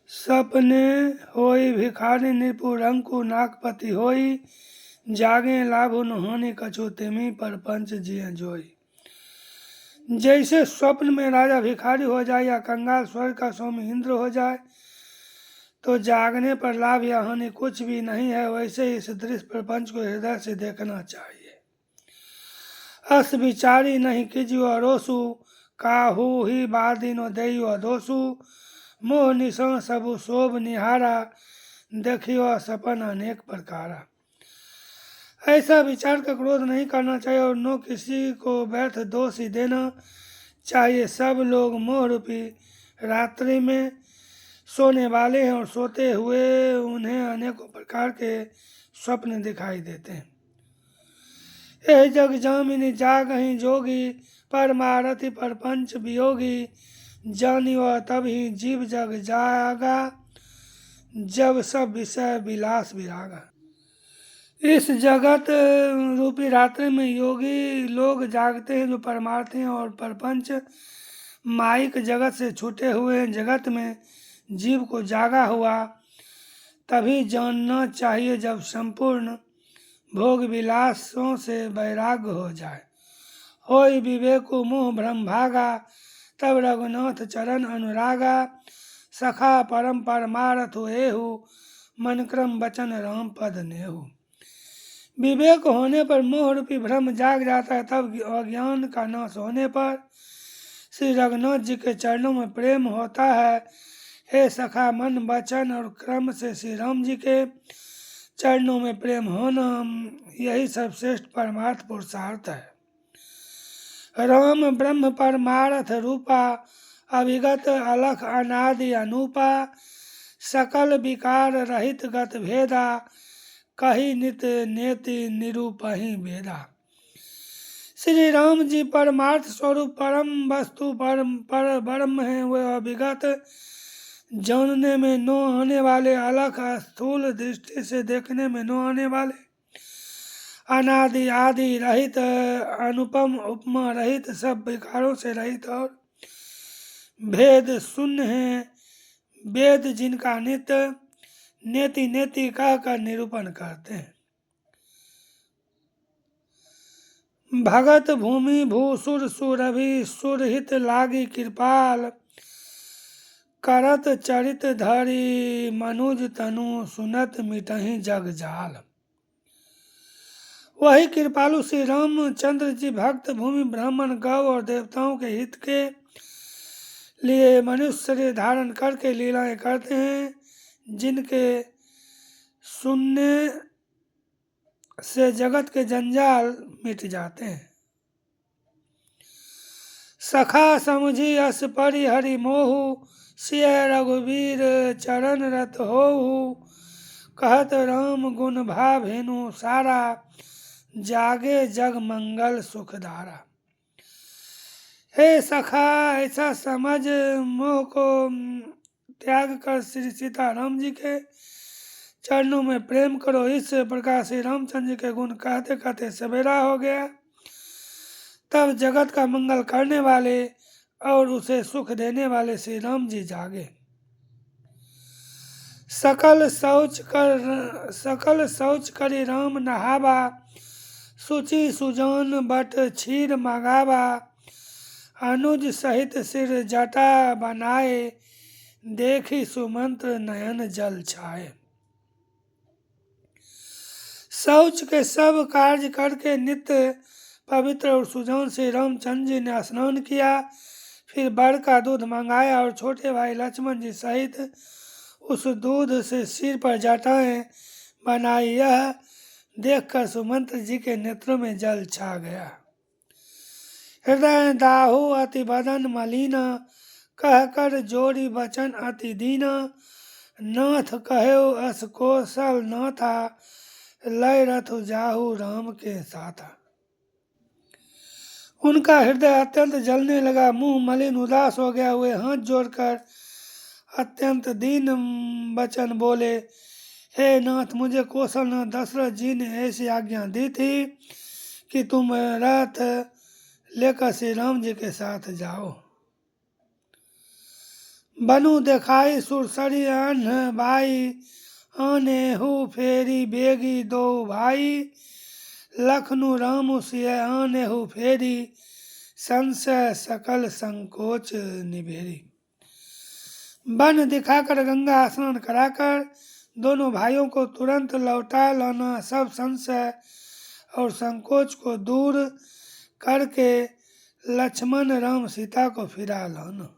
सपने होई भिखारी निपुर अंकु नागपति होई, जागे लाभु न हानि कछु तिमी पर पंच जिय जोई। जैसे स्वप्न में राजा भिखारी हो जाए या कंगाल स्वर्ग का स्वामी इंद्र हो जाए तो जागने पर लाभ या हानि कुछ भी नहीं है, वैसे ही इस दृश्य प्रपंच को हृदय से देखना चाहिए। अस विचारी नहीं कीजियो अरोसु, काहू ही बादिनो देयो दोसु, मोह निशा सबु शोभ निहारा, देखियो सपन अनेक प्रकारा। ऐसा विचार का क्रोध नहीं करना चाहिए और न किसी को व्यर्थ दोष ही देना चाहिए। सब लोग मोह रूपी रात्रि में सोने वाले हैं और सोते हुए उन्हें अनेकों प्रकार के स्वप्न दिखाई देते हैं। यह जग जामिनी जागहि जोगी, परमारथि परपंच वियोगी, जानियो तब ही जीव जग जागा, जब सब विषय विलास विरागा। इस जगत रूपी रात्रि में योगी लोग जागते हैं जो परमार्थ हैं और परपंच माइक जगत से छूटे हुए हैं। जगत में जीव को जागा हुआ तभी जानना चाहिए जब संपूर्ण भोग विलासों से वैराग्य हो जाए। होई विवेको मोह भ्रम भागा, तब रघुनाथ चरण अनुरागा, सखा परम परमारथ एहु, मन क्रम वचन राम पद नेहु। विवेक होने पर मोह रूपी भ्रम जाग जाता है, तब अज्ञान का नाश होने पर श्री रघुनाथ जी के चरणों में प्रेम होता है। हे सखा, मन वचन और क्रम से श्री राम जी के चरणों में प्रेम होना यही सर्वश्रेष्ठ परमार्थ पुरुषार्थ है। राम ब्रह्म परमार्थ रूपा, अविगत अलख अनादि अनूपा, सकल विकार रहित गत भेदा, कही नित नेति निरूपहि वेदा। श्री राम जी परमार्थ स्वरूप परम वस्तु पर ब्रह्म है। वह अविगत, जानने में न आने वाले, अलख स्थूल दृष्टि से देखने में न आने वाले, अनादि आदि रहित, अनुपम उपमा रहित, सब विकारों से रहित और भेद शून्य है। वेद जिनका नित्य नेति नेति कहकर निरूपण करते हैं। भगत भूमि भूसुर सुरभि सुरहित लागी कृपाल, करत चरित धरि मनुज तनु, सुनत मिटहि जग जाल। वही कृपालु श्री रामचंद्र जी भक्त भूमि ब्राह्मण गौ और देवताओं के हित के लिए मनुष्य शरीर धारण करके लीलाएं करते हैं, जिनके सुनने से जगत के जंजाल मिट जाते हैं। सखा समझी अस परि हरि मोहु, सिय रघुवीर चरण रत होहु, कहत राम गुण भाव हेनु सारा, जागे जग मंगल सुखधारा। हे सखा, ऐसा समझ मोह को त्याग कर श्री सीताराम जी के चरणों में प्रेम करो। इस प्रकार श्री रामचंद्र जी के गुण कहते कहते सवेरा हो गया। तब जगत का मंगल करने वाले और उसे सुख देने वाले श्री राम जी जागे। सकल शौच करी राम नहावा, सुचि सुजान बट क्षीर मगावा, अनुज सहित सिर जटा बनाए, देखी सुमंत्र नयन जल छाए। शौच के सब कार्य करके नित्य पवित्र और सुजान श्री रामचंद्र जी ने स्नान किया, फिर बड़ का दूध मंगाया और छोटे भाई लक्ष्मण जी सहित उस दूध से सिर पर जटाएं बनाई। यह देखकर सुमंत्र जी के नेत्रों में जल छा गया। हृदय दाहु अति बदन मलिना, कहकर जोड़ी बचन अति दीना, नाथ कहो अस कौशल नाथा, लय रथ जाहु राम के साथा। उनका हृदय अत्यंत जलने लगा, मुंह मलिन उदास हो गया। हुए हाथ जोड़कर अत्यंत दीन वचन बोले, हे नाथ, मुझे कौशलनाथ दशरथ जी ने ऐसी आज्ञा दी थी कि तुम रथ लेकर श्री राम जी के साथ जाओ। बनु देखाई सुरसरी अन्ह बाई, आनेहु फेरी बेगी दो भाई, लखनु रामु सिय आनेहु फेरी, संशय सकल संकोच निभेरी। वन दिखाकर गंगा स्नान कराकर दोनों भाइयों को तुरंत लौटा लाना, सब संशय और संकोच को दूर करके लक्ष्मण राम सीता को फिरा लाना।